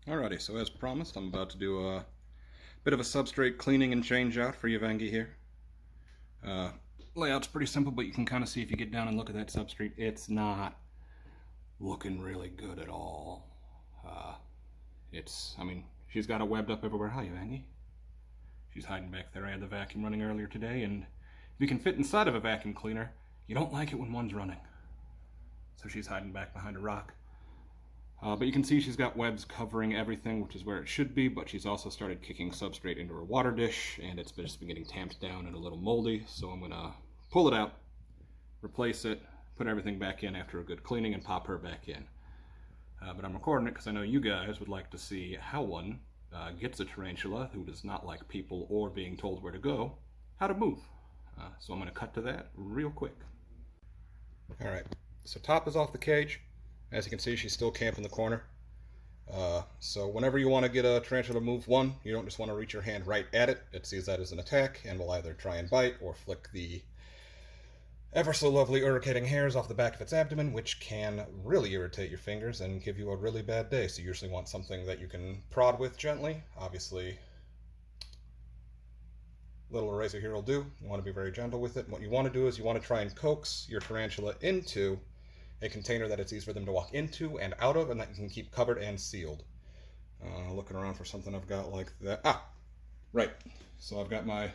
Alrighty, so as promised, I'm about to do a bit of a substrate cleaning and change out for Yavangi here. Layout's pretty simple, but you can kind of see if you get down and look at that substrate, it's not looking really good at all. She's got it webbed up everywhere. Hi, Yavangi. She's hiding back there. I had the vacuum running earlier today, and if you can fit inside of a vacuum cleaner, you don't like it when one's running. So she's hiding back behind a rock. But you can see she's got webs covering everything, which is where it should be, but she's also started kicking substrate into her water dish, and it's just been getting tamped down and a little moldy, so I'm going to pull it out, replace it, put everything back in after a good cleaning, and pop her back in. But I'm recording it because I know you guys would like to see how one gets a tarantula who does not like people or being told where to go, how to move. So I'm going to cut to that real quick. Alright, so top is off the cage. As you can see, she's still camped in the corner. So whenever you want to get a tarantula to move one, you don't just want to reach your hand right at it. It sees that as an attack and will either try and bite or flick the ever so lovely irritating hairs off the back of its abdomen, which can really irritate your fingers and give you a really bad day. So you usually want something that you can prod with gently. Obviously, little eraser here will do. You want to be very gentle with it. And what you want to do is you want to try and coax your tarantula into a container that it's easy for them to walk into and out of, and that you can keep covered and sealed. Looking around for something I've got like that. Right. So I've got my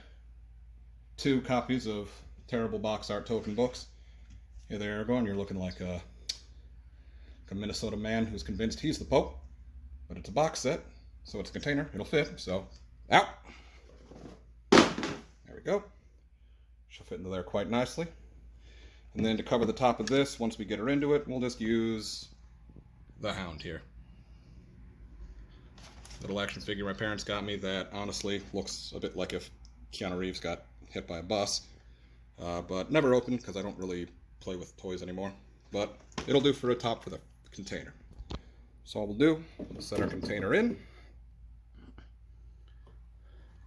2 copies of terrible box art token books. Here they are going. You're looking like a Minnesota man who's convinced he's the Pope, but it's a box set, so it's a container. It'll fit. So out. There we go. She'll fit into there quite nicely. And then to cover the top of this, once we get her into it, we'll just use the Hound here. Little action figure my parents got me that honestly looks a bit like if Keanu Reeves got hit by a bus. But never opened because I don't really play with toys anymore. But it'll do for a top for the container. So all we'll do, we'll set our container in.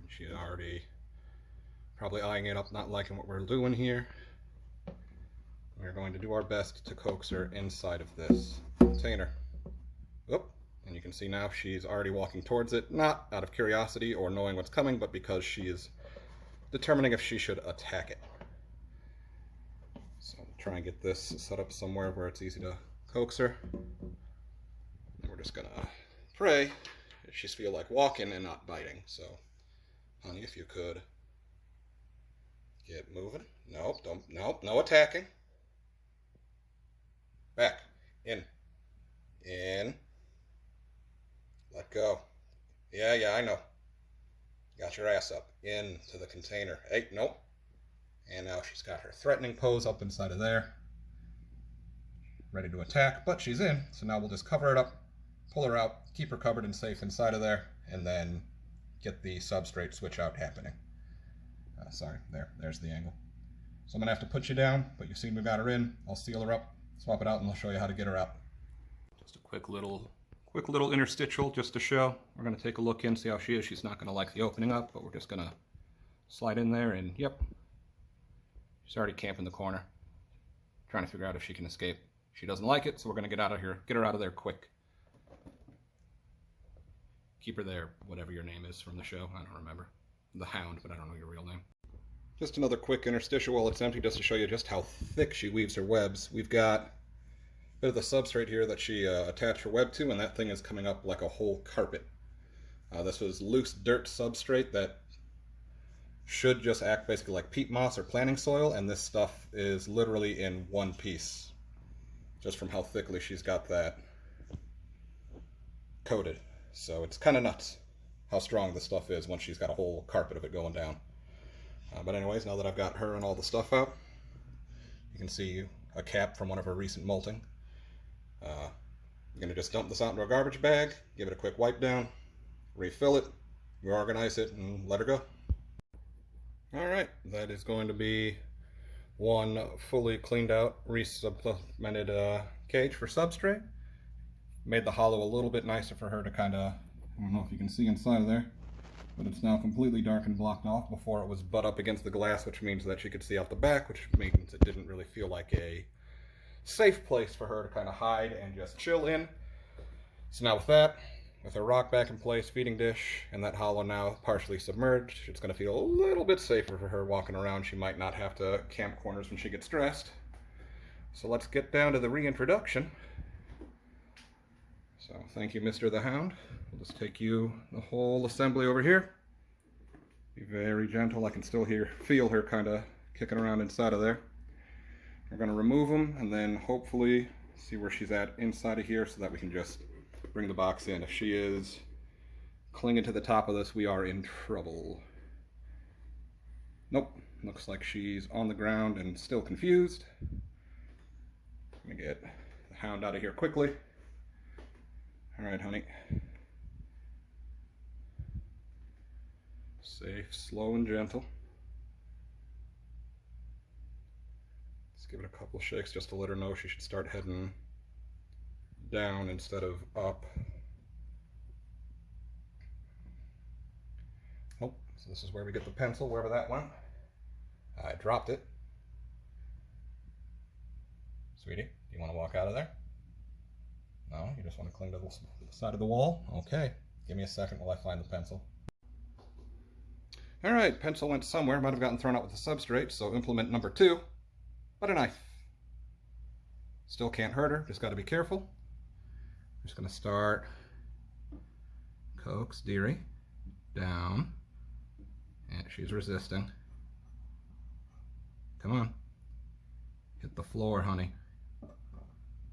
She's already probably eyeing it up, not liking what we're doing here. We're going to do our best to coax her inside of this container. Oop, and you can see now she's already walking towards it, not out of curiosity or knowing what's coming, but because she is determining if she should attack it. So I'll try and get this set up somewhere where it's easy to coax her. And we're just gonna pray if she's feel like walking and not biting. So, honey, if you could get moving. Nope, no attacking. Back. In. Let go. Yeah, I know. Got your ass up. Into the container. Hey, nope. And now she's got her threatening pose up inside of there. Ready to attack, but she's in. So now we'll just cover it up, pull her out, keep her covered and safe inside of there, and then get the substrate switch out happening. Sorry, there's the angle. So I'm going to have to put you down, but you've seen we got her in. I'll seal her up, swap it out, and I'll show you how to get her out. Just a quick little interstitial just to show. We're going to take a look in, see how she is. She's not going to like the opening up, but we're just going to slide in there, and yep. She's already camped in the corner, trying to figure out if she can escape. She doesn't like it, so we're going to get her out of there quick. Keep her there, whatever your name is from the show. I don't remember. The Hound, but I don't know your real name. Just another quick interstitial while it's empty, just to show you just how thick she weaves her webs. We've got a bit of the substrate here that she attached her web to, and that thing is coming up like a whole carpet. This was loose dirt substrate that should just act basically like peat moss or planting soil, and this stuff is literally in one piece, just from how thickly she's got that coated. So it's kind of nuts how strong this stuff is once she's got a whole carpet of it going down. But anyways, now that I've got her and all the stuff out, you can see a cap from one of her recent molting. I'm going to just dump this out into a garbage bag, give it a quick wipe down, refill it, reorganize it, and let her go. Alright, that is going to be one fully cleaned out, re-supplemented cage for substrate. Made the hollow a little bit nicer for her to kind of, I don't know if you can see inside of there, but it's now completely dark and blocked off. Before it was butt up against the glass, which means that she could see out the back, which means it didn't really feel like a safe place for her to kind of hide and just chill in. So now with that, With her rock back in place, feeding dish, and that hollow now partially submerged, it's going to feel a little bit safer for her walking around. She might not have to camp corners when she gets dressed. So let's get down to the reintroduction. So thank you, Mr. the Hound. We'll just take you the whole assembly over here. Be very gentle. I can still feel her kind of kicking around inside of there. We're going to remove them and then hopefully see where she's at inside of here so that we can just bring the box in. If she is clinging to the top of this, we are in trouble. Nope, looks like she's on the ground and still confused. Let me get the Hound out of here quickly. All right, honey. Safe, slow, and gentle. Let's give it a couple of shakes just to let her know she should start heading down instead of up. Oh, so this is where we get the pencil, wherever that went. I dropped it. Sweetie, do you want to walk out of there? No, you just want to cling to the side of the wall? Okay, give me a second while I find the pencil. All right, pencil went somewhere. Might have gotten thrown out with the substrate, so implement number 2, but a knife. Still can't hurt her, just got to be careful. I'm just going to start coax Dearie down, and she's resisting. Come on, hit the floor, honey.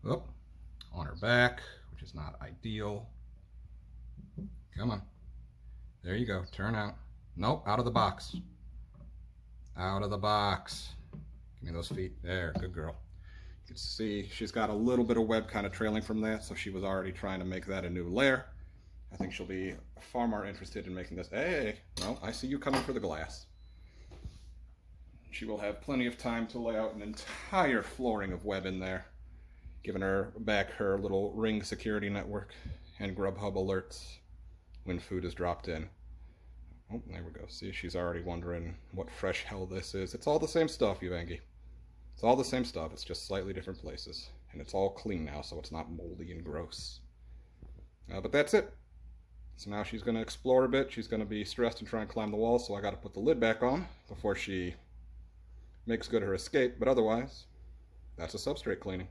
Oh, on her back, which is not ideal. Come on, there you go, turn out. Nope, out of the box. Out of the box. Give me those feet. There, good girl. You can see she's got a little bit of web kind of trailing from that, so she was already trying to make that a new layer. I think she'll be far more interested in making this. Hey, no, I see you coming for the glass. She will have plenty of time to lay out an entire flooring of web in there, giving her back her little Ring security network and Grubhub alerts when food is dropped in. Oh, there we go. See, she's already wondering what fresh hell this is. It's all the same stuff, Uvangi. It's all the same stuff. It's just slightly different places. And it's all clean now, so it's not moldy and gross. But that's it. So now she's going to explore a bit. She's going to be stressed and try and climb the wall, so I got to put the lid back on before she makes good her escape. But otherwise, that's a substrate cleaning.